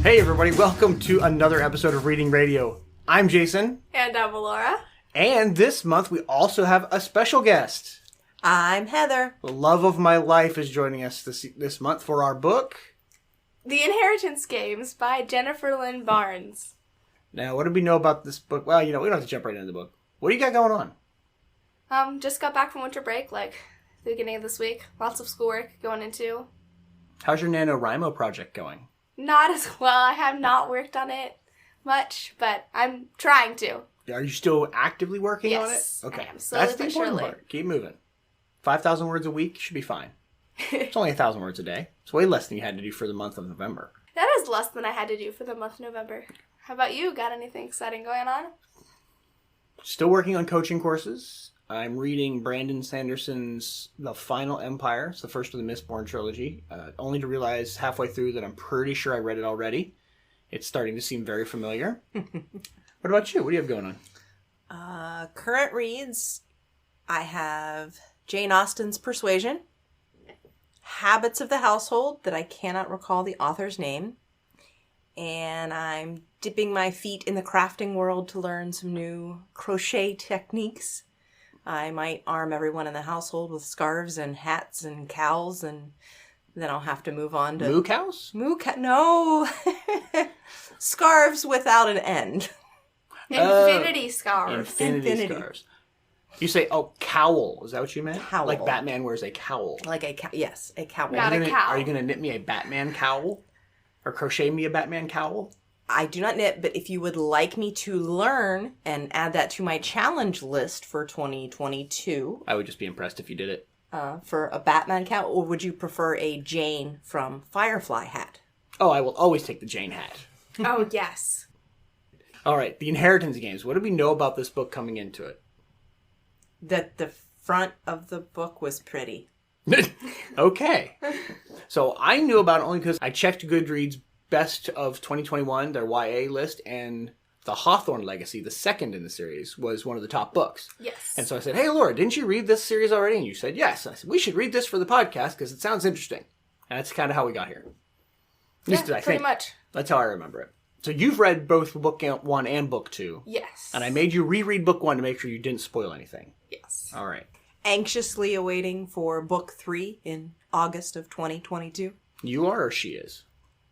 Hey everybody, welcome to another episode of Reading Radio. I'm Jason. And I'm Laura. And this month we also have a special guest. I'm Heather. The love of my life is joining us this month for our book, The Inheritance Games by Jennifer Lynn Barnes. Now, what do we know about this book? Well, we don't have to jump right into the book. What do you got going on? Just got back from winter break, the beginning of this week. Lots of schoolwork going into. How's your NaNoWriMo project going? Not as well. I have not worked on it much, but I'm trying to. Are you still actively working on it? Yes, Okay. I am, slowly That's the but important surely. part. Keep moving. 5,000 words a week should be fine. It's only 1,000 words a day. It's way less than you had to do for the month of November. That is less than I had to do for the month of November. How about you? Got anything exciting going on? Still working on coaching courses. I'm reading Brandon Sanderson's The Final Empire. It's the first of the Mistborn trilogy. Only to realize halfway through that I'm pretty sure I read it already. It's starting to seem very familiar. What about you? What do you have going on? Current reads, I have Jane Austen's Persuasion, Habits of the Household, that I cannot recall the author's name, and I'm dipping my feet in the crafting world to learn some new crochet techniques. I might arm everyone in the household with scarves and hats and cowls, and then I'll have to move on to... Moo cows? No! Scarves without an end. Infinity scarves. Infinity scarves. You say, cowl. Is that what you meant? Cowl. Like Batman wears a cowl. Yes, a cowl. Not a cowl. Are you going to knit me a Batman cowl? Or crochet me a Batman cowl? I do not knit, but if you would like me to learn and add that to my challenge list for 2022... I would just be impressed if you did it. For a Batman cowl, or would you prefer a Jane from Firefly hat? Oh, I will always take the Jane hat. Oh, yes. All right, The Inheritance Games. What do we know about this book coming into it? That the front of the book was pretty. Okay. So I knew about it only because I checked Goodreads' Best of 2021, their YA list, and The Hawthorne Legacy, the second in the series, was one of the top books. Yes. And so I said, hey, Laura, didn't you read this series already? And you said, yes. And I said, we should read this for the podcast because it sounds interesting. And that's kind of how we got here. At least I pretty think. much. That's how I remember it. So you've read both book 1 and book 2. Yes. And I made you reread book 1 to make sure you didn't spoil anything. Yes. All right. Anxiously awaiting for book 3 in August of 2022. You are or she is?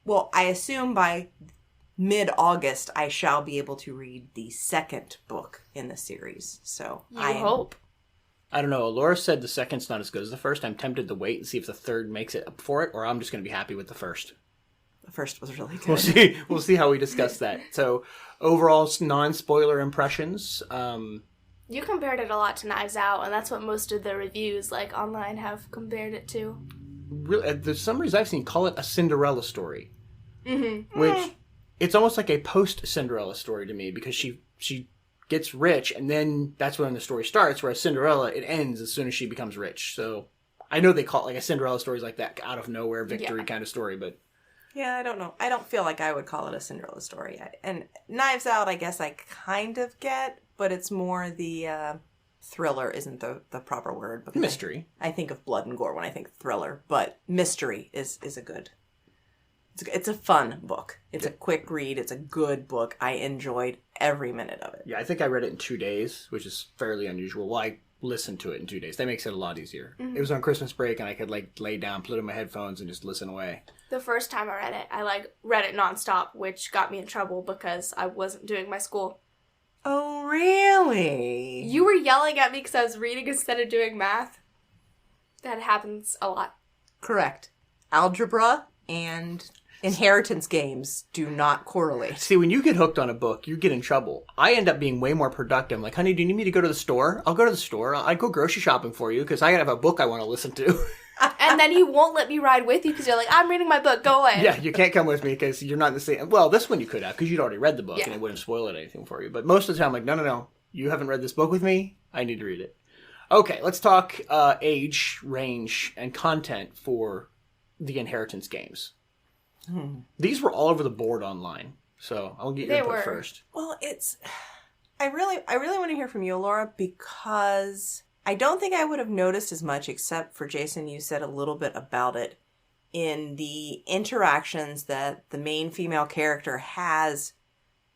Well, I assume by mid-August I shall be able to read the second book in the series. So You hope. I don't know. Laura said the second's not as good as the first. I'm tempted to wait and see if the third makes it up for it, or I'm just going to be happy with the first. The first was really good. We'll see. We'll see how we discuss that. So, overall, non-spoiler impressions. You compared it a lot to Knives Out, and that's what most of the reviews, online, have compared it to. Really, the summaries I've seen call it a Cinderella story. Mm-hmm. Which, it's almost like a post-Cinderella story to me, because she gets rich, and then that's when the story starts, whereas Cinderella, it ends as soon as she becomes rich. So, I know they call it a Cinderella story like that out of nowhere victory kind of story, but... Yeah, I don't know. I don't feel like I would call it a Cinderella story. And Knives Out, I guess I kind of get, but it's more the thriller isn't the proper word. Because mystery. I think of blood and gore when I think thriller, but mystery is a good... It's a fun book. It's a quick read. It's a good book. I enjoyed every minute of it. Yeah, I think I read it in 2 days, which is fairly unusual. Well, I listened to it in 2 days. That makes it a lot easier. Mm-hmm. It was on Christmas break, and I could lay down, put in my headphones, and just listen away. The first time I read it, I read it nonstop, which got me in trouble because I wasn't doing my school. Oh, really? You were yelling at me because I was reading instead of doing math. That happens a lot. Correct. Algebra and inheritance games do not correlate. See, when you get hooked on a book, you get in trouble. I end up being way more productive. I'm like, honey, do you need me to go to the store? I'll go to the store. I'll go grocery shopping for you because I have a book I want to listen to. And then you won't let me ride with you because you're like, I'm reading my book, go away. Yeah, you can't come with me because you're not in the same... Well, this one you could have because you'd already read the book and it wouldn't spoil it anything for you. But most of the time, I'm like, no. You haven't read this book with me. I need to read it. Okay, let's talk age, range, and content for the Inheritance Games. These were all over the board online, so I'll get your input first. Well, I really want to hear from you, Laura, because I don't think I would have noticed as much, except for Jason, you said a little bit about it in the interactions that the main female character has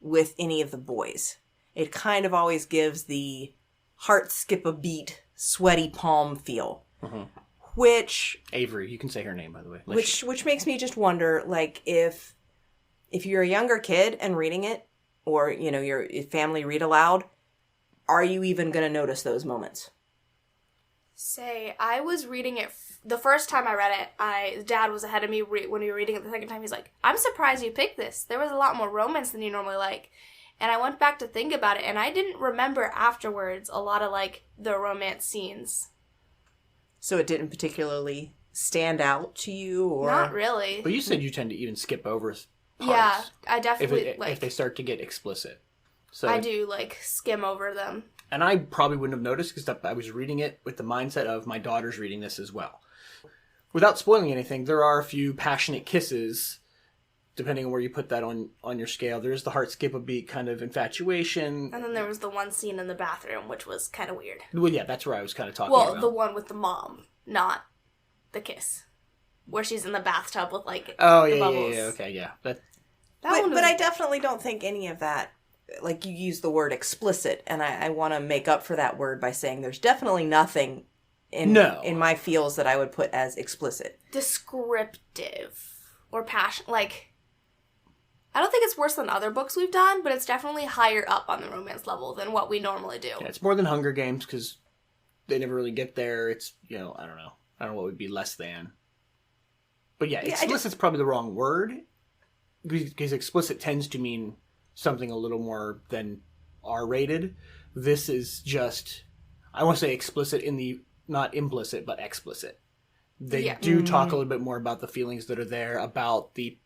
with any of the boys. It kind of always gives the heart skip a beat, sweaty palm feel. Mm-hmm. Which... Avery, you can say her name, by the way. Which makes me just wonder, like, if you're a younger kid and reading it, or, you know, your family read aloud, are you even going to notice those moments? Say, I was reading it, the first time I read it, Dad was ahead of me when we were reading it the second time. He's like, I'm surprised you picked this. There was a lot more romance than you normally like. And I went back to think about it, and I didn't remember afterwards a lot of, like, the romance scenes. So it didn't particularly stand out to you? Or Not really. But you said you tend to even skip over parts. Yeah, I definitely, if they start to get explicit. So I do, like, skim over them. And I probably wouldn't have noticed because I was reading it with the mindset of my daughter's reading this as well. Without spoiling anything, there are a few passionate kisses, depending on where you put that on your scale. There's the heart skip a beat kind of infatuation. And then there was the one scene in the bathroom, which was kind of weird. Well, yeah, that's where I was kind of talking about. Well, the one with the mom, not the kiss. Where she's in the bathtub with, like, the bubbles. Yeah, okay, yeah. But I definitely don't think any of that, like, you use the word explicit, and I want to make up for that word by saying there's definitely nothing in my feels that I would put as explicit. Descriptive. Or passion, like, I don't think it's worse than other books we've done, but it's definitely higher up on the romance level than what we normally do. Yeah, it's more than Hunger Games, because they never really get there. It's, you know, I don't know what would be less than. But yeah, explicit's probably the wrong word, because explicit tends to mean something a little more than R-rated. This is just, I want to say explicit in the, not implicit, but explicit. They do talk a little bit more about the feelings that are there, about the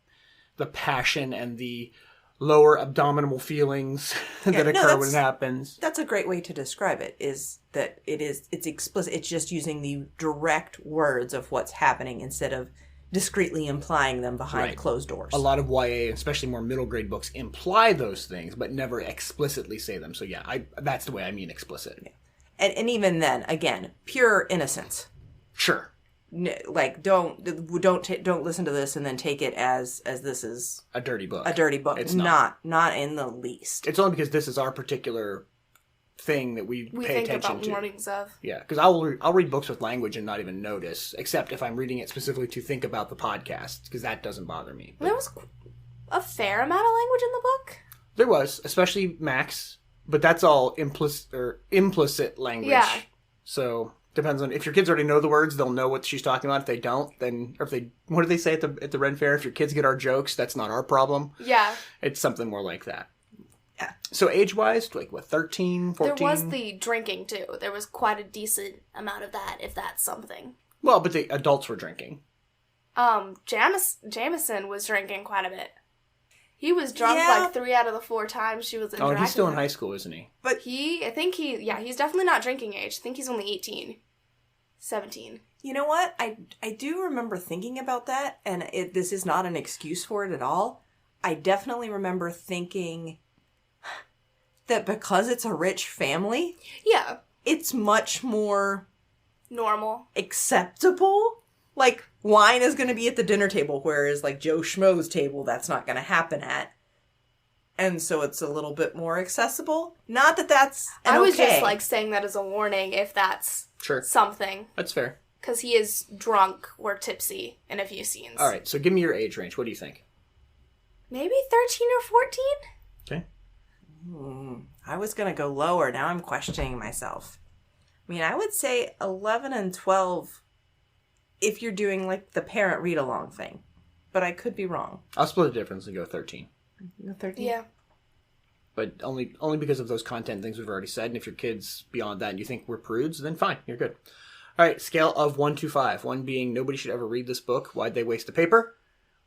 passion and the lower abdominal feelings that occur when it happens. That's a great way to describe it, is that it's explicit. It's just using the direct words of what's happening instead of discreetly implying them behind closed doors. A lot of YA, especially more middle grade books, imply those things, but never explicitly say them. So yeah, that's the way I mean explicit. Yeah. And even then, again, pure innocence. Sure. Like, don't listen to this and then take it as this is a dirty book. It's not in the least. It's only because this is our particular thing that we pay attention to. We think about warnings of. Yeah, because I'll read books with language and not even notice, except if I'm reading it specifically to think about the podcast, because that doesn't bother me. There was a fair amount of language in the book. There was, especially Max, but that's all implicit language. Yeah. So depends on if your kids already know the words, they'll know what she's talking about. If they don't, then what do they say at the Ren Fair? If your kids get our jokes, that's not our problem. Yeah, it's something more like that. Yeah. So age-wise, like, what, 13, 14? There was the drinking, too. There was quite a decent amount of that, if that's something. Well, but the adults were drinking. Jameson was drinking quite a bit. He was drunk, like, 3 out of the 4 times she was interacting. Oh, he's still in high school, isn't he? But I think he's definitely not drinking age. I think he's only 18. 17. You know what? I do remember thinking about that, and this is not an excuse for it at all. I definitely remember thinking that because it's a rich family, it's much more normal, acceptable. Like, wine is going to be at the dinner table, whereas, like, Joe Schmo's table, that's not going to happen at. And so it's a little bit more accessible. Not that that's I was just, like, saying that as a warning, if that's something. That's fair. Because he is drunk or tipsy in a few scenes. All right, so give me your age range. What do you think? Maybe 13 or 14? Okay. I was going to go lower. Now I'm questioning myself. I mean, I would say 11 and 12 if you're doing, like, the parent read-along thing. But I could be wrong. I'll split the difference and go 13. 13? Yeah. But only because of those content things we've already said. And if your kid's beyond that and you think we're prudes, then fine. You're good. All right, scale of 1 to 5. 1 being nobody should ever read this book. Why'd they waste the paper?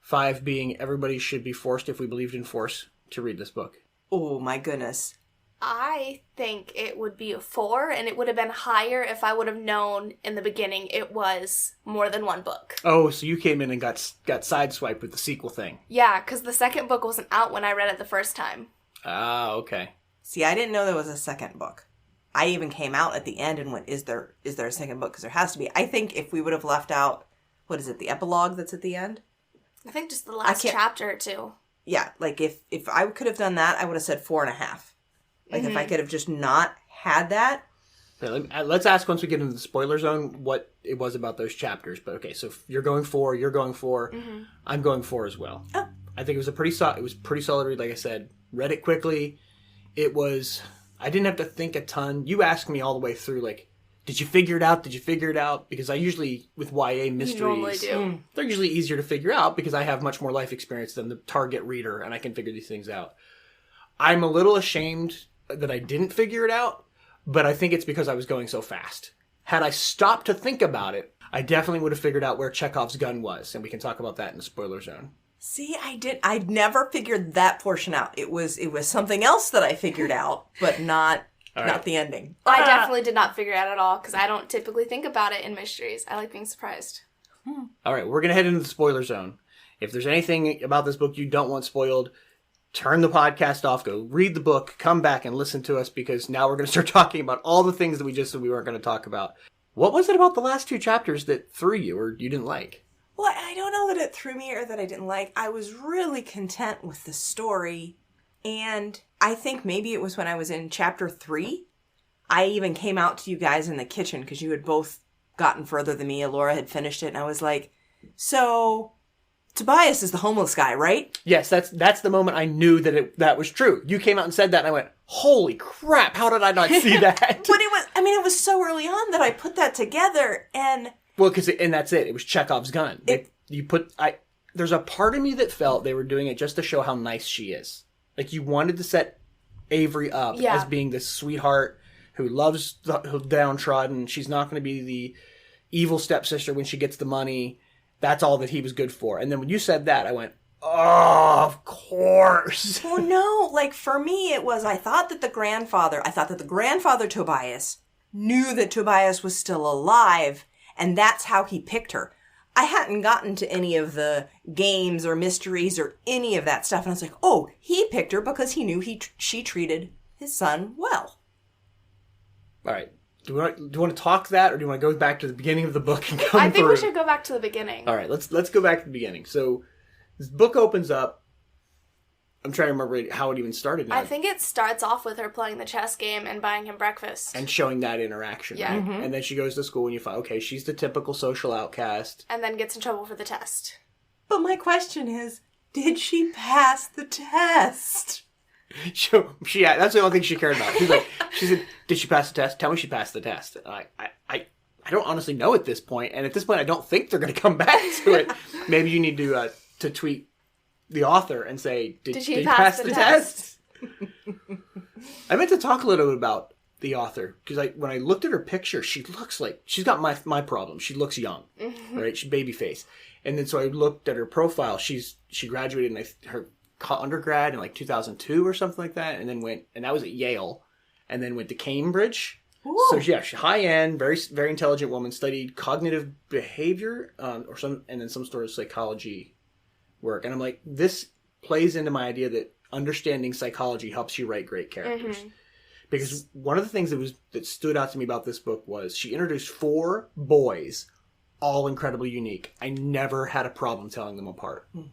5 being everybody should be forced, if we believed in force, to read this book. Oh, my goodness. I think it would be a 4, and it would have been higher if I would have known in the beginning it was more than one book. Oh, so you came in and got sideswiped with the sequel thing. Yeah, because the second book wasn't out when I read it the first time. Ah, okay. See, I didn't know there was a second book. I even came out at the end and went, is there a second book? Because there has to be. I think if we would have left out what is it, the epilogue that's at the end? I think just the last chapter or two. Yeah, like if I could have done that, I would have said 4.5. Like if I could have just not had that. Okay, let's ask once we get into the spoiler zone what it was about those chapters. But okay, so you're going 4, you're going 4. I'm going 4 as well. Oh. I think it was pretty solid read. Like I said, read it quickly. I didn't have to think a ton. You asked me all the way through, like, did you figure it out? Did you figure it out? Because I usually, with YA mysteries, they're usually easier to figure out because I have much more life experience than the target reader, and I can figure these things out. I'm a little ashamed that I didn't figure it out, but I think it's because I was going so fast. Had I stopped to think about it, I definitely would have figured out where Chekhov's gun was, and we can talk about that in the spoiler zone. See, I never figured that portion out. It was something else that I figured out, but not the ending. I definitely did not figure it out at all because I don't typically think about it in mysteries. I like being surprised. All right, we're going to head into the spoiler zone. If there's anything about this book you don't want spoiled, turn the podcast off, go read the book, come back and listen to us because now we're going to start talking about all the things that we just said we weren't going to talk about. What was it about the last 2 chapters that threw you or you didn't like? Well, I don't know that it threw me or that I didn't like. I was really content with the story. And I think maybe it was when I was in chapter 3. I even came out to you guys in the kitchen because you had both gotten further than me. Laura had finished it. And I was like, so Tobias is the homeless guy, right? Yes, that's the moment I knew that was true. You came out and said that and I went, holy crap, how did I not see that? But it was so early on that I put that together and... Well, and that's it. It was Chekhov's gun. There's a part of me that felt they were doing it just to show how nice she is. Like, you wanted to set Avery up as being this sweetheart who loves the downtrodden. She's not going to be the evil stepsister when she gets the money. That's all that he was good for. And then when you said that, I went, oh, of course. Well, no. Like, for me, it was, I thought that the grandfather Tobias knew that Tobias was still alive. And that's how he picked her. I hadn't gotten to any of the games or mysteries or any of that stuff. And I was like, oh, he picked her because he knew she treated his son well. All right. Do you want to talk that or do you want to go back to the beginning of the book and come through? I think we should go back to the beginning. All right. Let's go back to the beginning. So this book opens up. I'm trying to remember how it even started now. I think it starts off with her playing the chess game and buying him breakfast. And showing that interaction. Yeah. Right? Mm-hmm. And then she goes to school and you find, okay, she's the typical social outcast. And then gets in trouble for the test. But my question is, did she pass the test? That's the only thing she cared about. She said, did she pass the test? Tell me she passed the test. And I don't honestly know at this point. And at this point, I don't think they're going to come back to it. Maybe you need to tweet the author and say, did he pass the test? I meant to talk a little bit about the author because when I looked at her picture, she looks like she's got my problem. She looks young, right? She's baby face. And then so I looked at her profile. She graduated in her undergrad in like 2002 or something like that, and then and that was at Yale, and then went to Cambridge. Ooh. So yeah, she's high end, very very intelligent woman. Studied cognitive behavior and then some sort of psychology work. And I'm like, this plays into my idea that understanding psychology helps you write great characters. Mm-hmm. Because one of the things that stood out to me about this book was she introduced 4 boys, all incredibly unique. I never had a problem telling them apart. Mm.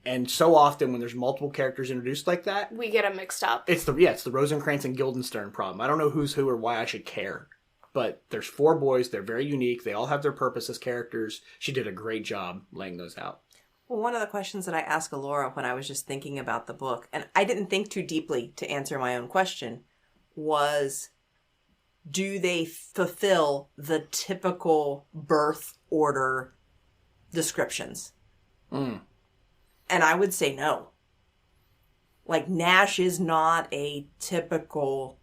And so often when there's multiple characters introduced like that, we get them mixed up. It's the Rosencrantz and Guildenstern problem. I don't know who's who or why I should care. But there's 4 boys. They're very unique. They all have their purpose as characters. She did a great job laying those out. Well, one of the questions that I asked Laura when I was just thinking about the book, and I didn't think too deeply to answer my own question, was, do they fulfill the typical birth order descriptions? Mm. And I would say no. Like, Nash is not a typical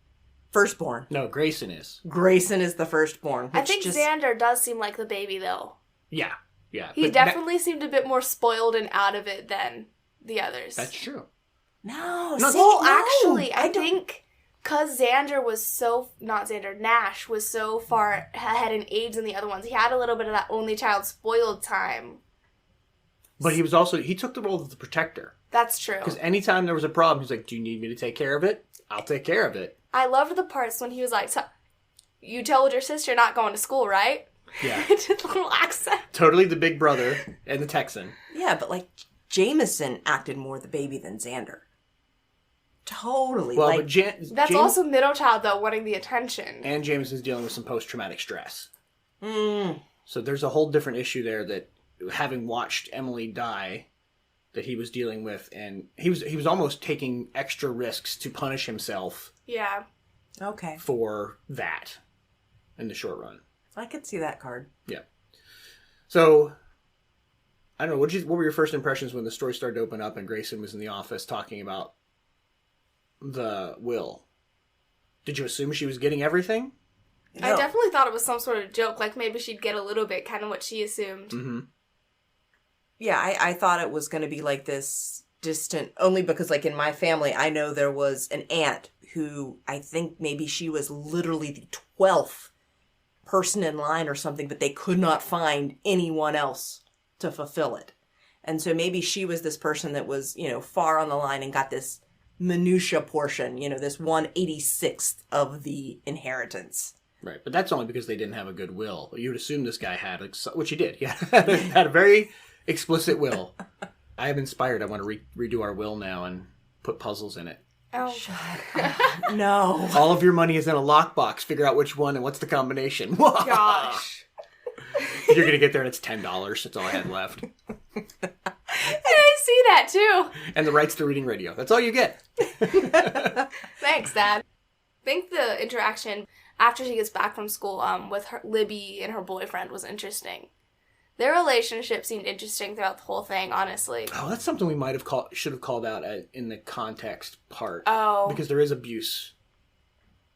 firstborn. No, Grayson is. Grayson is the firstborn. I think Xander does seem like the baby, though. Yeah. Yeah, he definitely seemed a bit more spoiled and out of it than the others. That's true. Actually, I think because Nash was so far ahead in age than the other ones, he had a little bit of that only child spoiled time. But he took the role of the protector. That's true. Because anytime there was a problem, he's like, do you need me to take care of it? I'll take care of it. I loved the parts when he was like, so, you told your sister you're not going to school, right? Yeah. Did a little accent. Totally the big brother and the Texan. Yeah, but like Jameson acted more the baby than Xander. Totally. Well, like, but That's also middle child, though, wanting the attention. And Jameson's dealing with some post-traumatic stress. mm, So there's a whole different issue there that, having watched Emily die, that he was dealing with, and he was almost taking extra risks to punish himself. Yeah. okay. For that in the short run. I could see that card. Yeah. So, I don't know, what were your first impressions when the story started to open up and Grayson was in the office talking about the will? Did you assume she was getting everything? No. I definitely thought it was some sort of joke, like maybe she'd get a little bit, kind of what she assumed. Mm-hmm. Yeah, I thought it was going to be like this distant, only because like in my family, I know there was an aunt who I think maybe she was literally the 12th person in line or something, but they could not find anyone else to fulfill it. And so maybe she was this person that was, far on the line and got this minutia portion, this 1/86th of the inheritance. Right, but that's only because they didn't have a good will. You would assume this guy had, which he did. He had a very explicit will. I am inspired. I want to redo our will now and put puzzles in it. Oh. Shut up. No. All of your money is in a lockbox. Figure out which one and what's the combination. Gosh. You're going to get there and it's $10. That's all I had left. I see that too. And the rights to reading radio. That's all you get. Thanks, Dad. I think the interaction after she gets back from school with Libby and her boyfriend was interesting. Their relationship seemed interesting throughout the whole thing, honestly. Oh, that's something we might have should have called out in the context part. Oh. Because there is abuse.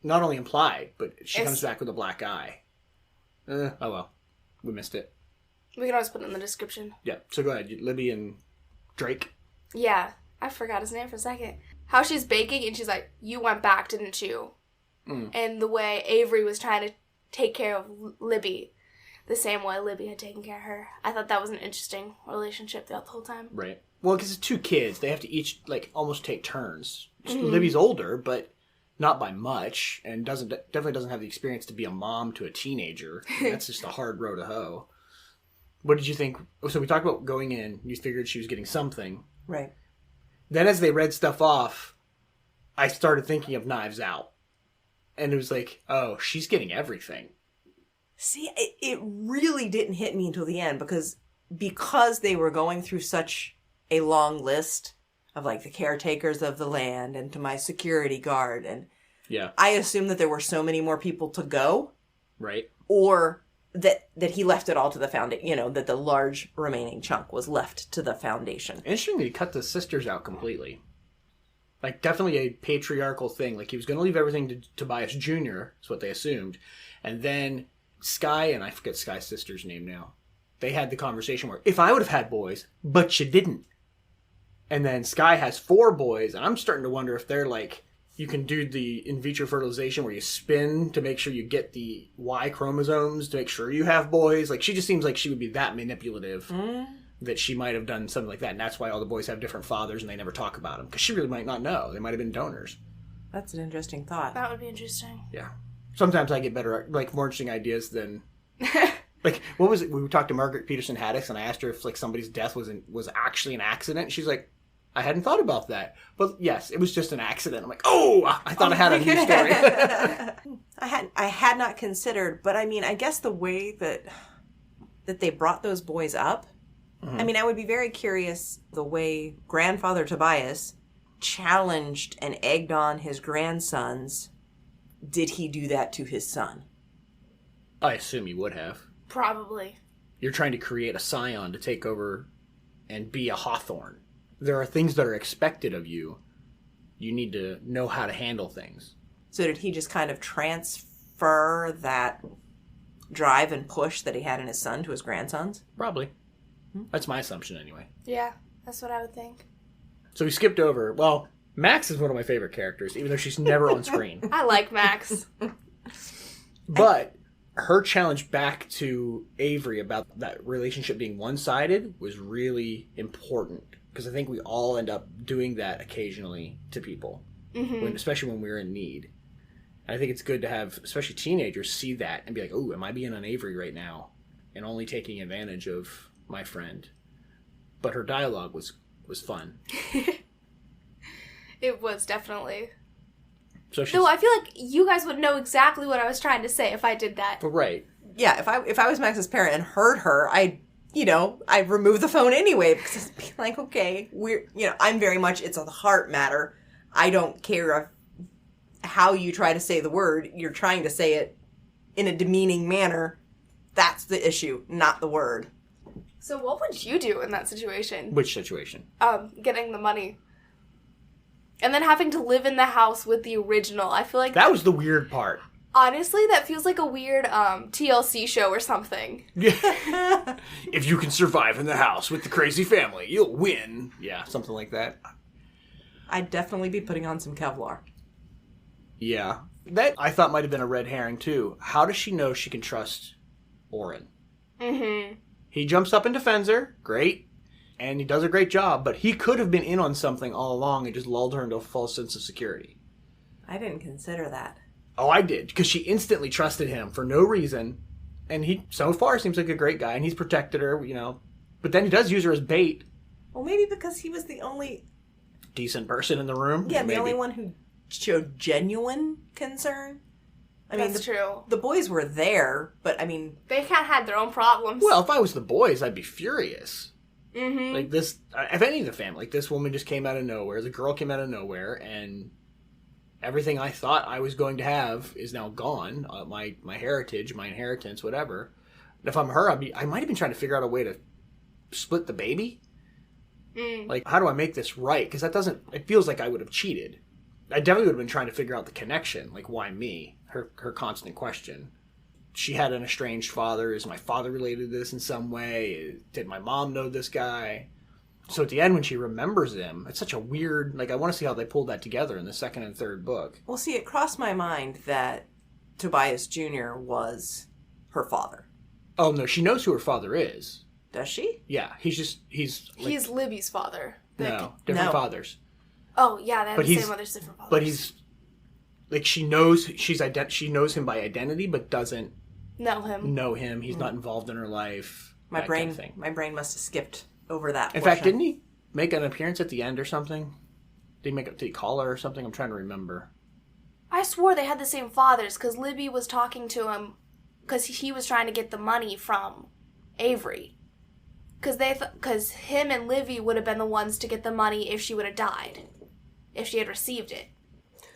Not only implied, but she comes back with a black eye. Oh well. We missed it. We can always put it in the description. Yeah, so go ahead. Libby and Drake. Yeah, I forgot his name for a second. How she's baking and she's like, you went back, didn't you? Mm. And the way Avery was trying to take care of Libby. The same way Libby had taken care of her. I thought that was an interesting relationship throughout the whole time. Right. Well, because it's two kids. They have to each, almost take turns. Mm-hmm. Libby's older, but not by much, and definitely doesn't have the experience to be a mom to a teenager. That's just a hard row to hoe. What did you think? So we talked about going in. You figured she was getting something. Right. Then as they read stuff off, I started thinking of Knives Out. And it was like, oh, she's getting everything. See, it really didn't hit me until the end because they were going through such a long list of the caretakers of the land and to my security guard. And yeah, I assumed that there were so many more people to go. Right. Or that he left it all to the foundation, that the large remaining chunk was left to the foundation. Interestingly, he cut the sisters out completely. Definitely a patriarchal thing. He was going to leave everything to Tobias Jr., is what they assumed. And then Sky, and I forget Sky's sister's name now, they had the conversation where, if I would have had boys, but you didn't. And then Sky has 4 boys, and I'm starting to wonder if they're you can do the in vitro fertilization where you spin to make sure you get the Y chromosomes to make sure you have boys. She just seems like she would be that manipulative that she might have done something like that. And that's why all the boys have different fathers and they never talk about them. Because she really might not know. They might have been donors. That's an interesting thought. That would be interesting. Yeah. Sometimes I get better, more interesting ideas than... what was it? We talked to Margaret Peterson Haddix and I asked her if somebody's death was actually an accident. And she's like, I hadn't thought about that. But yes, it was just an accident. I'm like, I thought I had a new story. I had not considered, but I guess the way that they brought those boys up, mm-hmm. I would be very curious the way grandfather Tobias challenged and egged on his grandsons. Did he do that to his son? I assume he would have. Probably. You're trying to create a scion to take over and be a Hawthorne. There are things that are expected of you. You need to know how to handle things. So did he just kind of transfer that drive and push that he had in his son to his grandsons? Probably. That's my assumption anyway. Yeah, that's what I would think. So we skipped over. Well, Max is one of my favorite characters, even though she's never on screen. I like Max. But her challenge back to Avery about that relationship being one-sided was really important. Because I think we all end up doing that occasionally to people, mm-hmm. Especially when we're in need. I think it's good to have, especially teenagers, see that and be like, oh, am I being on Avery right now? And only taking advantage of my friend. But her dialogue was fun. It was, definitely. So No, I feel like you guys would know exactly what I was trying to say if I did that. Right. Yeah, if I was Max's parent and heard her, I'd remove the phone anyway because I'd be like, okay, I'm very much, it's a heart matter. I don't care how you try to say the word. You're trying to say it in a demeaning manner. That's the issue, not the word. So what would you do in that situation? Which situation? Getting the money. And then having to live in the house with the original. I feel like... That was the weird part. Honestly, that feels like a weird TLC show or something. Yeah. If you can survive in the house with the crazy family, you'll win. Yeah, something like that. I'd definitely be putting on some Kevlar. Yeah. That I thought might have been a red herring, too. How does she know she can trust Oren? Mm-hmm. He jumps up and defends her. Great. And he does a great job, but he could have been in on something all along and just lulled her into a false sense of security. I didn't consider that. Oh, I did, because she instantly trusted him for no reason. And he, so far, seems like a great guy, and he's protected her, But then he does use her as bait. Well, maybe because he was the only... decent person in the room. Yeah, the only one who showed genuine concern. That's true. The boys were there, but they kind of had their own problems. Well, if I was the boys, I'd be furious. Mm-hmm. Like this, if any of the family, like this woman just came out of nowhere, the girl came out of nowhere, and everything I thought I was going to have is now gone. My heritage, my inheritance, whatever. If I'm her, I might have been trying to figure out a way to split the baby. Like, how do I make this right? Because it feels like I would have cheated. I definitely would have been trying to figure out the connection. Like, why me? Her constant question. She had an estranged father. Is my father related to this in some way? Did my mom know this guy? So at the end, when she remembers him, it's such a weird... Like, I want to see how they pulled that together in the second and third book. Well, see, it crossed my mind that Tobias Jr. was her father. Oh, no, she knows who her father is. Does she? Yeah, he's Libby's father. No, different fathers. Oh, yeah, they have the same mother's different fathers. But he's... Like, she knows she knows him by identity, but doesn't... Know him. He's not involved in her life. My brain must have skipped over that. In fact, didn't he make an appearance at the end or something? Did he call her or something? I'm trying to remember. I swore they had the same fathers because Libby was talking to him because he was trying to get the money from Avery. Because him and Livy would have been the ones to get the money if she would have died, if she had received it.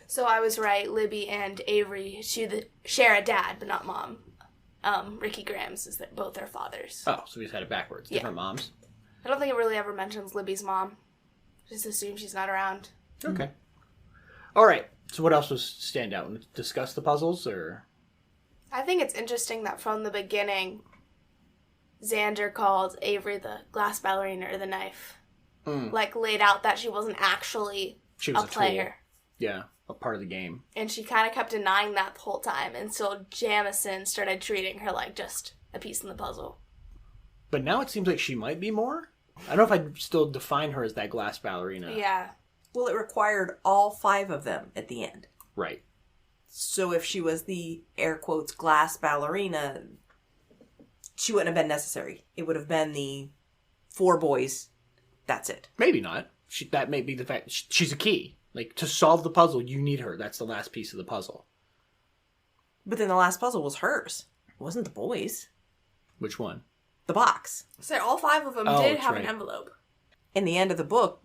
So I was right. Libby and Avery share a dad, but not mom. Ricky Graham's is both their fathers. Oh, so we just had it backwards. Different moms. I don't think it really ever mentions Libby's mom. Just assume she's not around. Okay. All right. So what else was stand out? Discuss the puzzles, or? I think it's interesting that from the beginning, Xander called Avery the glass ballerina or the knife. Like, laid out that she wasn't actually a player. Tool. Yeah, a part of the game. And she kind of kept denying that the whole time until Jamison started treating her like just a piece in the puzzle. But now it seems like she might be more? I don't know if I'd still define her as that glass ballerina. Yeah. Well, it required all 5 of them at the end. Right. So if she was the, air quotes, glass ballerina, she wouldn't have been necessary. It would have been the 4 boys. That's it. Maybe not. That may be the fact. She's a key. Like, to solve the puzzle, you need her. That's the last piece of the puzzle. But then the last puzzle was hers. It wasn't the boys. Which one? The box. So all 5 of them did have an envelope. In the end of the book,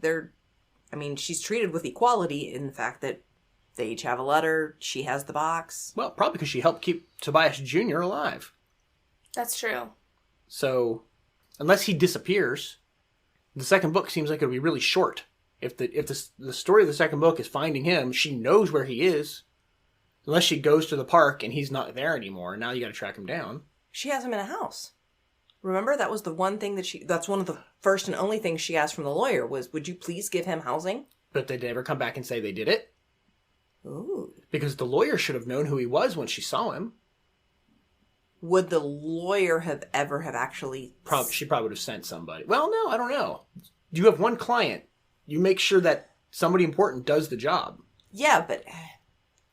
she's treated with equality in the fact that they each have a letter. She has the box. Well, probably because she helped keep Tobias Jr. alive. That's true. So, unless he disappears, the second book seems like it'll be really short. If the story of the second book is finding him, she knows where he is. Unless she goes to the park and he's not there anymore, now you got to track him down. She has him in a house. Remember, that was the one thing that's one of the first and only things she asked from the lawyer was, would you please give him housing? But did they ever come back and say they did it? Ooh. Because the lawyer should have known who he was when she saw him. Would the lawyer have actually... She probably would have sent somebody. Well, no, I don't know. You have one client. You make sure that somebody important does the job. Yeah, but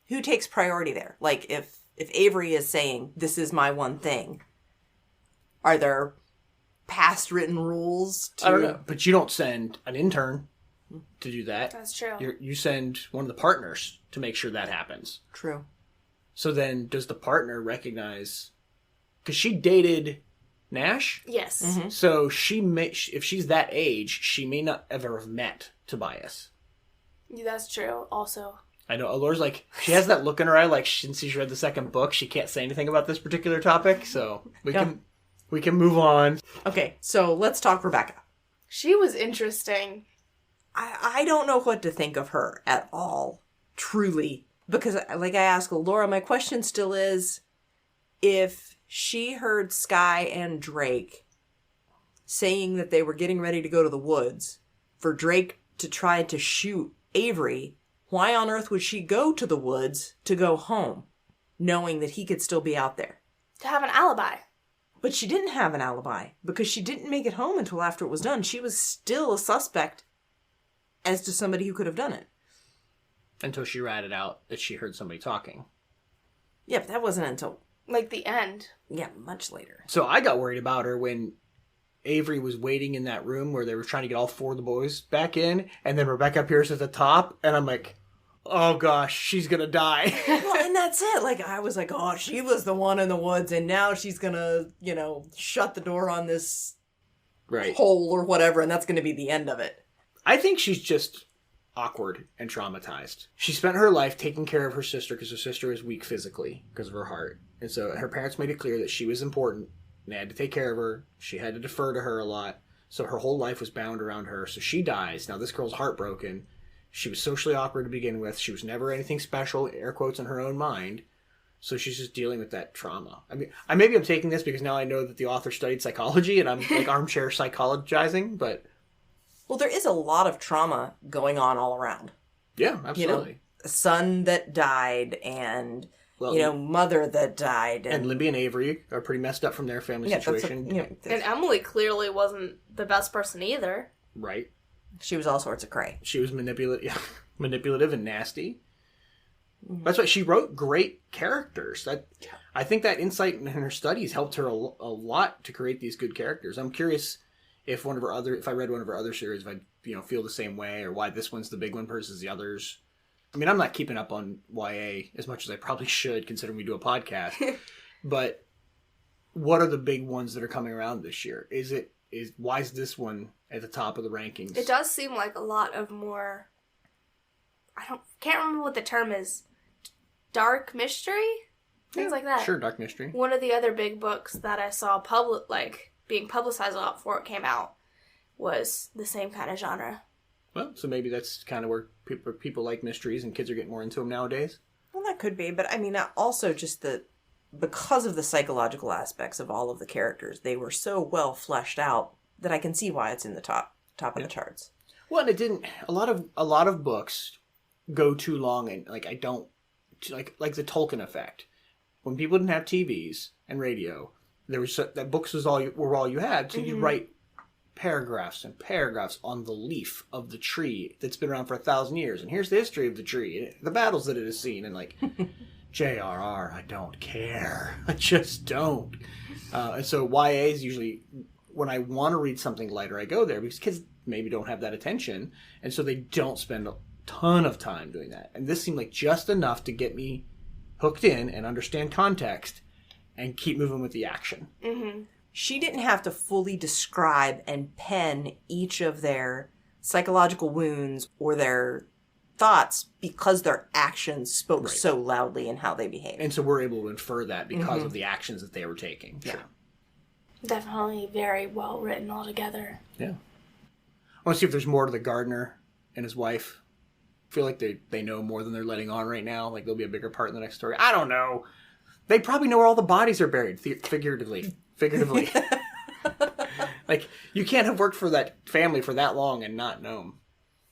who takes priority there? Like, if Avery is saying, this is my one thing, are there past written rules to... I don't know, but you don't send an intern to do that. That's true. You send one of the partners to make sure that happens. True. So then, does the partner recognize... Because she dated Nash? Yes. Mm-hmm. So if she's that age, she may not ever have met Tobias. That's true, also. I know, Alora's like, she has that look in her eye like since she's read the second book, she can't say anything about this particular topic, so we can move on. Okay, so let's talk Rebecca. She was interesting. I don't know what to think of her at all, truly. Because, like I asked Laura, my question still is, if she heard Sky and Drake saying that they were getting ready to go to the woods for Drake to try to shoot Avery, why on earth would she go to the woods to go home, knowing that he could still be out there? To have an alibi. But she didn't have an alibi, because she didn't make it home until after it was done. She was still a suspect as to somebody who could have done it. Until she ratted out that she heard somebody talking. Yeah, but that wasn't until... Like the end. Yeah, much later. So I got worried about her when Avery was waiting in that room where they were trying to get all four of the boys back in, and then Rebecca appears at the top, and I'm like, oh gosh, she's gonna die. Well, and that's it. Like, I was like, oh, she was the one in the woods, and now she's gonna, shut the door on this hole or whatever, and that's gonna be the end of it. I think she's just awkward and traumatized. She spent her life taking care of her sister because her sister is weak physically because of her heart. And so her parents made it clear that she was important and they had to take care of her. She had to defer to her a lot. So her whole life was bound around her. So she dies. Now this girl's heartbroken. She was socially awkward to begin with. She was never anything special, air quotes, in her own mind. So she's just dealing with that trauma. I mean, maybe I'm taking this because now I know that the author studied psychology and I'm like armchair psychologizing, but... Well, there is a lot of trauma going on all around. Yeah, absolutely. A son that died and, mother that died. And Libby and Avery are pretty messed up from their family situation. And Emily clearly wasn't the best person either. Right. She was all sorts of cray. She was manipulative and nasty. Mm-hmm. That's why she wrote great characters. I think that insight in her studies helped her a lot to create these good characters. I'm curious if I read one of her other series, if I'd feel the same way, or why this one's the big one versus the others. I mean, I'm not keeping up on YA as much as I probably should, considering we do a podcast. But what are the big ones that are coming around this year? Why is this one at the top of the rankings? It does seem like a lot of more. Can't remember what the term is. Dark mystery, things like that. Sure, dark mystery. One of the other big books that I saw being publicized a lot before it came out was the same kind of genre. Well, so maybe that's kind of where people like mysteries and kids are getting more into them nowadays. Well, that could be, but I mean, also just because of the psychological aspects of all of the characters, they were so well fleshed out that I can see why it's in the top of the charts. Well, and it didn't. A lot of books go too long, and like the Tolkien effect. When people didn't have TVs and radio, there was that books were all you had, so mm-hmm. you'd write paragraphs and paragraphs on the leaf of the tree that's been around for 1,000 years, and here's the history of the tree, the battles that it has seen, and like, JRR, I don't care, I just don't. And so YA is usually when I want to read something lighter, I go there because kids maybe don't have that attention, and so they don't spend a ton of time doing that. And this seemed like just enough to get me hooked in and understand context and keep moving with the action. Mm-hmm. She didn't have to fully describe and pen each of their psychological wounds or their thoughts because their actions spoke so loudly in how they behaved. And so we're able to infer that because of the actions that they were taking. Yeah. Sure. Definitely very well written altogether. Yeah. I want to see if there's more to the gardener and his wife. I feel like they know more than they're letting on right now. Like, there'll be a bigger part in the next story. I don't know. They probably know where all the bodies are buried, figuratively. Like, you can't have worked for that family for that long and not know them.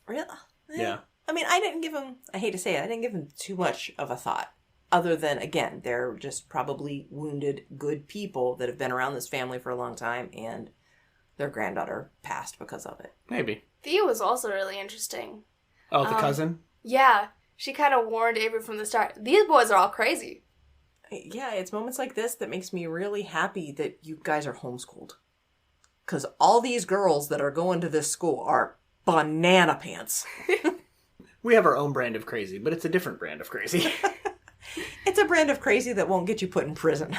Really? Yeah. I mean, I hate to say it, I didn't give them too much of a thought. Other than, again, they're just probably wounded, good people that have been around this family for a long time, and their granddaughter passed because of it. Maybe. Thea was also really interesting. Oh, the cousin? Yeah. She kind of warned Avery from the start. These boys are all crazy. Yeah, it's moments like this that makes me really happy that you guys are homeschooled. Because all these girls that are going to this school are banana pants. We have our own brand of crazy, but it's a different brand of crazy. It's a brand of crazy that won't get you put in prison.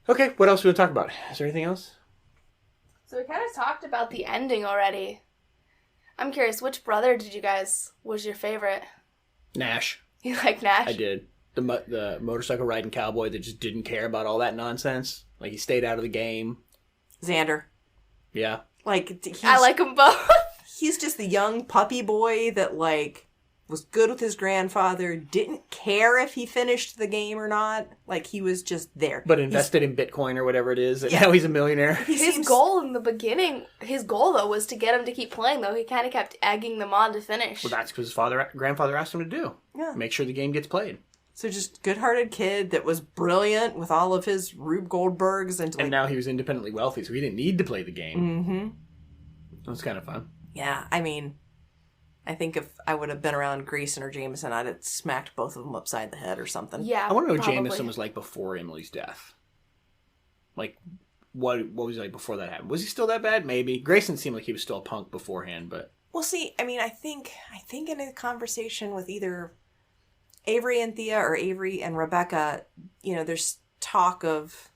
Okay, what else do we want to talk about? Is there anything else? So we kind of talked about the ending already. I'm curious, which brother was your favorite? Nash. You like Nash? I did. The motorcycle riding cowboy that just didn't care about all that nonsense. Like, he stayed out of the game. Xander. Yeah. Like, I like them both. He's just the young puppy boy that, like, was good with his grandfather, didn't care if he finished the game or not. Like, he was just there. But invested in Bitcoin or whatever it is, and now he's a millionaire. His goal in the beginning, though, was to get him to keep playing, though. He kind of kept egging them on to finish. Well, that's because his grandfather asked him to do. Yeah. Make sure the game gets played. So just good-hearted kid that was brilliant with all of his Rube Goldbergs. And now he was independently wealthy, so he didn't need to play the game. Mm-hmm. It was kind of fun. Yeah, I mean, I think if I would have been around Grayson or Jameson, I'd have smacked both of them upside the head or something. Yeah, I want to know what probably. Jameson was like before Emily's death. Like, what was he like before that happened? Was he still that bad? Maybe. Grayson seemed like he was still a punk beforehand, but... Well, see, I mean, I think in a conversation with either Avery and Thea or Avery and Rebecca, you know, there's talk of...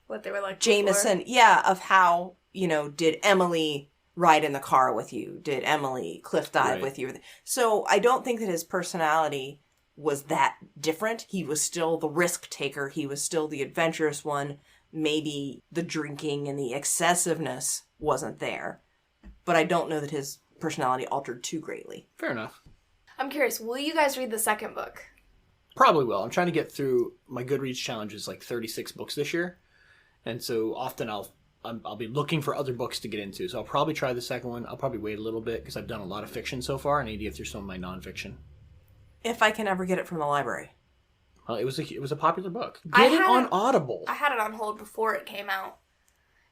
What they were like Jameson, before. yeah, of how, you know, did Emily ride in the car with you? Did Emily cliff dive with you? So I don't think that his personality was that different. He was still the risk taker. He was still the adventurous one. Maybe the drinking and the excessiveness wasn't there. But I don't know that his personality altered too greatly. Fair enough. I'm curious, will you guys read the second book? Probably will. I'm trying to get through my Goodreads challenge is like 36 books this year. And so often I'll be looking for other books to get into. So I'll probably try the second one. I'll probably wait a little bit because I've done a lot of fiction so far. I need to get through some of my nonfiction. If I can ever get it from the library. Well, it was a popular book. Get it on Audible. I had it on hold before it came out.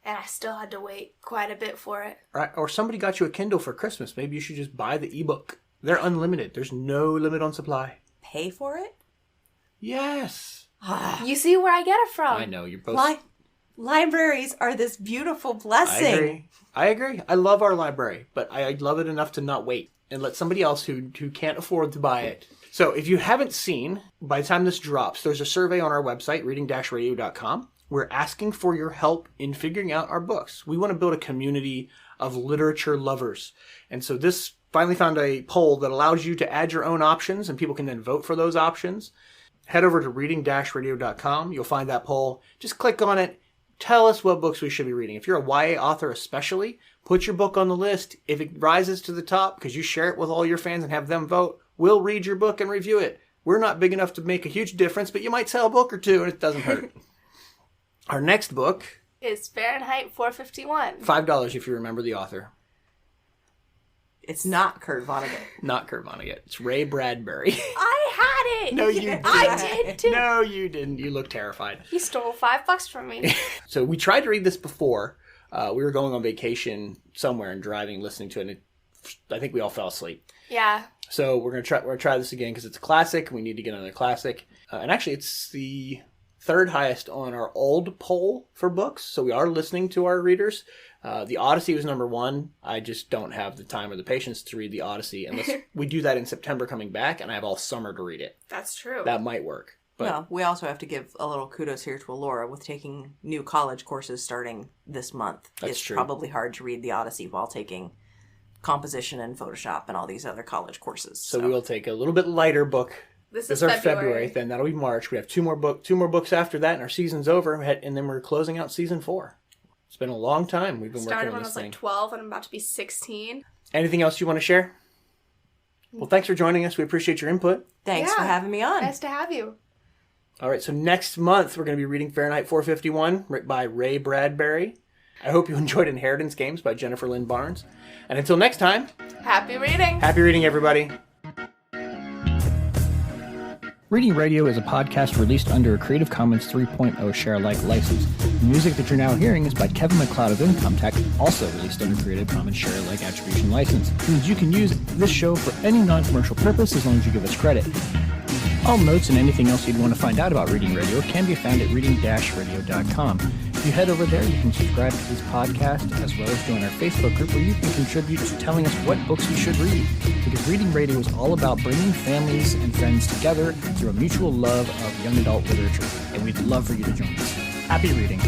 And I still had to wait quite a bit for it. Or somebody got you a Kindle for Christmas. Maybe you should just buy the ebook. They're unlimited. There's no limit on supply. Pay for it? Yes. You see where I get it from. I know. You're both... Libraries are this beautiful blessing. I agree. I love our library, but I love it enough to not wait and let somebody else who can't afford to buy it. So if you haven't seen, by the time this drops, there's a survey on our website, reading-radio.com. We're asking for your help in figuring out our books. We want to build a community of literature lovers. And so this finally found a poll that allows you to add your own options, and people can then vote for those options. Head over to reading-radio.com. You'll find that poll. Just click on it. Tell us what books we should be reading. If you're a YA author especially, put your book on the list. If it rises to the top because you share it with all your fans and have them vote, we'll read your book and review it. We're not big enough to make a huge difference, but you might sell a book or two and it doesn't hurt. Our next book is Fahrenheit 451. $5 if you remember the author. It's not Kurt Vonnegut. Not Kurt Vonnegut. It's Ray Bradbury. I had it! No, you didn't. I did too. No, you didn't. You look terrified. He stole $5 from me. So we tried to read this before. We were going on vacation somewhere and driving, listening to it, and I think we all fell asleep. Yeah. So we're gonna try this again because it's a classic. We need to get another classic. And actually, it's the third highest on our old poll for books. So we are listening to our readers. The Odyssey was number one. I just don't have the time or the patience to read the Odyssey unless we do that in September coming back, and I have all summer to read it. That's true. That might work. But well, we also have to give a little kudos here to Alora with taking new college courses starting this month. That's true. It's probably hard to read the Odyssey while taking composition and Photoshop and all these other college courses. So we will take a little bit lighter book. This is our February. Then that'll be March. We have two more books after that, and our season's over, and then we're closing out season 4. It's been a long time we've been Started working on when I this was thing. like 12 and I'm about to be 16. Anything else you want to share? Well, thanks for joining us. We appreciate your input. Thanks for having me on. Nice to have you. All right, so next month we're going to be reading Fahrenheit 451 by Ray Bradbury. I hope you enjoyed Inheritance Games by Jennifer Lynn Barnes. And until next time, Happy reading. happy reading, everybody. Reading Radio is a podcast released under a Creative Commons 3.0 share-alike license. The music that you're now hearing is by Kevin MacLeod of Income Tech, also released under Creative Commons share-alike attribution license. It means you can use this show for any non-commercial purpose as long as you give us credit. All notes and anything else you'd want to find out about Reading Radio can be found at reading-radio.com. If you head over there, you can subscribe to this podcast as well as join our Facebook group where you can contribute to telling us what books we should read. Because Reading Radio is all about bringing families and friends together through a mutual love of young adult literature. And we'd love for you to join us. Happy reading.